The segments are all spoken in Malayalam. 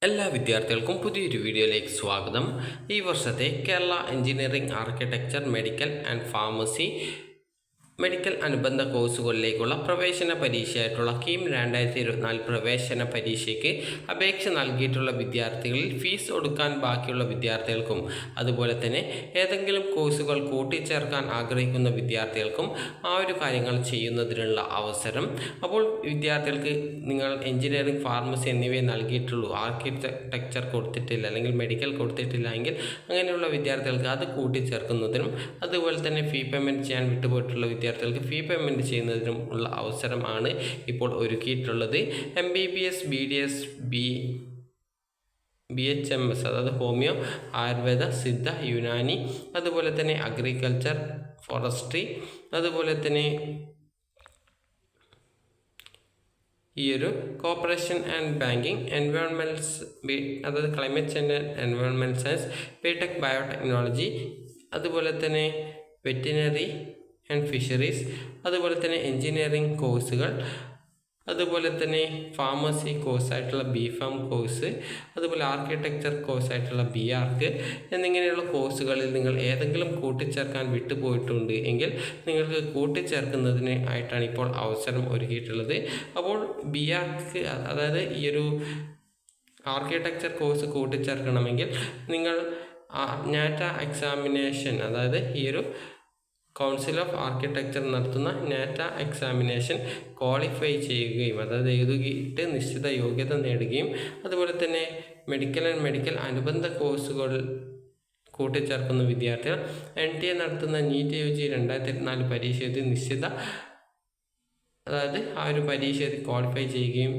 എല്ലാ വിദ്യാർത്ഥികൾക്കും പുതിയൊരു വീഡിയോയിലേക്ക് സ്വാഗതം. ഈ വർഷത്തെ Kerala engineering architecture medical and pharmacy medical അനുബന്ധ കോഴ്സുകളിലേക്കുള്ള പ്രവേശന പരീക്ഷയായിട്ടുള്ള കീം 2024 പ്രവേശന പരീക്ഷയ്ക്ക് അപേക്ഷ നൽകിയിട്ടുള്ള വിദ്യാർത്ഥികളിൽ ഫീസ് ഒടുക്കാൻ ബാക്കിയുള്ള വിദ്യാർത്ഥികൾക്കും അതുപോലെ തന്നെ ഏതെങ്കിലും കോഴ്സുകൾ കൂട്ടിച്ചേർക്കാൻ ആഗ്രഹിക്കുന്ന വിദ്യാർത്ഥികൾക്കും ആ ഒരു കാര്യങ്ങൾ ചെയ്യുന്നതിനുള്ള അവസരം. അപ്പോൾ വിദ്യാർത്ഥികൾക്ക് നിങ്ങൾ എഞ്ചിനീയറിംഗ് ഫാർമസി എന്നിവയെ നൽകിയിട്ടുള്ളൂ, ആർക്കിടെക്ചർ കൊടുത്തിട്ടില്ല അല്ലെങ്കിൽ മെഡിക്കൽ കൊടുത്തിട്ടില്ല എങ്കിൽ അങ്ങനെയുള്ള വിദ്യാർത്ഥികൾക്ക് അത് കൂട്ടിച്ചേർക്കുന്നതിനും അതുപോലെ തന്നെ ഫീ പേയ്മെൻറ്റ് ചെയ്യാൻ വിട്ടുപോയിട്ടുള്ള വിദ്യാർത്ഥികൾക്ക് ഫീ പേയ്മെൻറ്റ് ചെയ്യുന്നതിനും ഉള്ള അവസരമാണ് ഇപ്പോൾ ഒരുക്കിയിട്ടുള്ളത്. MBBS, BDS, BHMS അതായത് ഹോമിയോ, ആയുർവേദ, സിദ്ധ, യുനാനി, അതുപോലെ തന്നെ അഗ്രികൾച്ചർ, ഫോറസ്ട്രി, അതുപോലെ തന്നെ ഈ ഒരു കോർപ്പറേഷൻ ആൻഡ് ബാങ്കിങ്, എൻവയോൺമെൻറ്റ്സ് അതായത് climate change and environment science, BTech biotechnology, അതുപോലെ തന്നെ വെറ്റിനറി ആൻഡ് ഫിഷറീസ്, അതുപോലെ തന്നെ എൻജിനീയറിംഗ് കോഴ്സുകൾ, അതുപോലെ തന്നെ ഫാർമസി കോഴ്സായിട്ടുള്ള BPharm കോഴ്സ്, അതുപോലെ ആർക്കിടെക്ചർ കോഴ്സായിട്ടുള്ള BArch എന്നിങ്ങനെയുള്ള കോഴ്സുകളിൽ നിങ്ങൾ ഏതെങ്കിലും കൂട്ടിച്ചേർക്കാൻ വിട്ടുപോയിട്ടുണ്ട് എങ്കിൽ നിങ്ങൾക്ക് കൂട്ടിച്ചേർക്കുന്നതിന് ആയിട്ടാണ് ഇപ്പോൾ അവസരം ഒരുക്കിയിട്ടുള്ളത്. അപ്പോൾ BArch അതായത് ഈ ഒരു ആർക്കിടെക്ചർ കോഴ്സ് കൂട്ടിച്ചേർക്കണമെങ്കിൽ നിങ്ങൾ നാറ്റ എക്സാമിനേഷൻ അതായത് ഈ ഒരു കൗൺസിൽ ഓഫ് ആർക്കിടെക്ചർ നടത്തുന്ന നാറ്റ എക്സാമിനേഷൻ ക്വാളിഫൈ ചെയ്യുകയും അതായത് എഴുതിയിട്ട് നിശ്ചിത യോഗ്യത നേടുകയും അതുപോലെ തന്നെ മെഡിക്കൽ അനുബന്ധ കോഴ്സുകൾ കൂട്ടിച്ചേർക്കുന്ന വിദ്യാർത്ഥികൾ NTA നടത്തുന്ന NEET UG 2024 പരീക്ഷ എഴുതി നിശ്ചിത അതായത് ആ ഒരു പരീക്ഷ എഴുതി ക്വാളിഫൈ ചെയ്യുകയും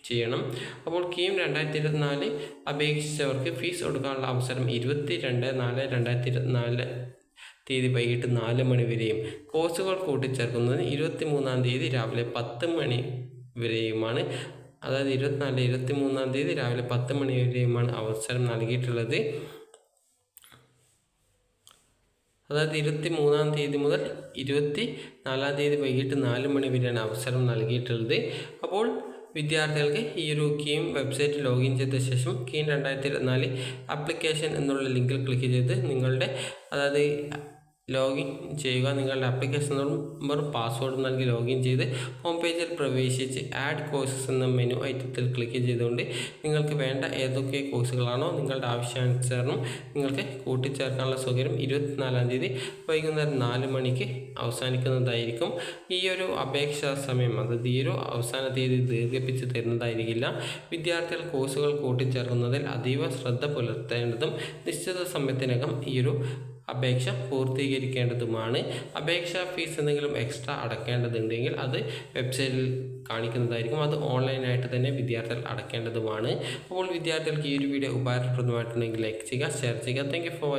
ചെയ്യണം. അപ്പോൾ കീം 2024 അപേക്ഷിച്ചവർക്ക് ഫീസ് കൊടുക്കാനുള്ള അവസരം 22/4/2024 തീയതി വൈകിട്ട് 4 മണി വരെയും കോഴ്സുകൾ കൂട്ടിച്ചേർക്കുന്നതിന് 23-ാം തീയതി രാവിലെ 10 മണി വരെയുമാണ്. അതായത് 23-ാം തീയതി രാവിലെ 10 മണി വരെയുമാണ് അവസരം നൽകിയിട്ടുള്ളത്. അതായത് 23-ാം തീയതി മുതൽ 24-ാം തീയതി വൈകിട്ട് 4 മണി വരെയാണ് അവസരം നൽകിയിട്ടുള്ളത്. അപ്പോൾ വിദ്യാർത്ഥികൾക്ക് ഈ ഒരു കീം വെബ്സൈറ്റ് ലോഗിൻ ചെയ്ത ശേഷം കീം 2024 ആപ്ലിക്കേഷൻ എന്നുള്ള ലിങ്കിൽ ക്ലിക്ക് ചെയ്ത് നിങ്ങളുടെ അതായത് ലോഗിൻ ചെയ്യുക. നിങ്ങളുടെ ആപ്ലിക്കേഷൻ നമ്പർ പാസ്വേഡ് നൽകി ലോഗിൻ ചെയ്ത് ഹോം പേജിൽ പ്രവേശിച്ച് ആഡ് കോഴ്സസ് എന്ന മെനു ഐറ്റത്തിൽ ക്ലിക്ക് ചെയ്തുകൊണ്ട് നിങ്ങൾക്ക് വേണ്ട ഏതൊക്കെ കോഴ്സുകളാണോ നിങ്ങളുടെ ആവശ്യാനുസരണം നിങ്ങൾക്ക് കൂട്ടിച്ചേർക്കാനുള്ള സൗകര്യം 24-ാം തീയതി വൈകുന്നേരം 4 മണിക്ക് അവസാനിക്കുന്നതായിരിക്കും. ഈ ഒരു അപേക്ഷാ സമയം അതായത് ഈ ഒരു അവസാന തീയതി ദീർഘിപ്പിച്ച് തരുന്നതായിരിക്കില്ല. വിദ്യാർത്ഥികൾ കോഴ്സുകൾ കൂട്ടിച്ചേർക്കുന്നതിൽ അതീവ ശ്രദ്ധ പുലർത്തേണ്ടതും നിശ്ചിത സമയത്തിനകം ഈ ഒരു അപേക്ഷ പൂർത്തീകരിക്കേണ്ടതുമാണ്. അപേക്ഷാ ഫീസ് എന്തെങ്കിലും എക്സ്ട്രാ അടയ്ക്കേണ്ടതുണ്ടെങ്കിൽ അത് വെബ്സൈറ്റിൽ കാണിക്കുന്നതായിരിക്കും. അത് ഓൺലൈനായിട്ട് തന്നെ വിദ്യാർത്ഥികൾ അടയ്ക്കേണ്ടതുമാണ്. അപ്പോൾ വിദ്യാർത്ഥികൾക്ക് ഈ ഒരു വീഡിയോ ഉപകാരപ്രദമായിട്ടുണ്ടെങ്കിൽ ലൈക്ക് ചെയ്യുക, ഷെയർ ചെയ്യുക. Thank you for watching.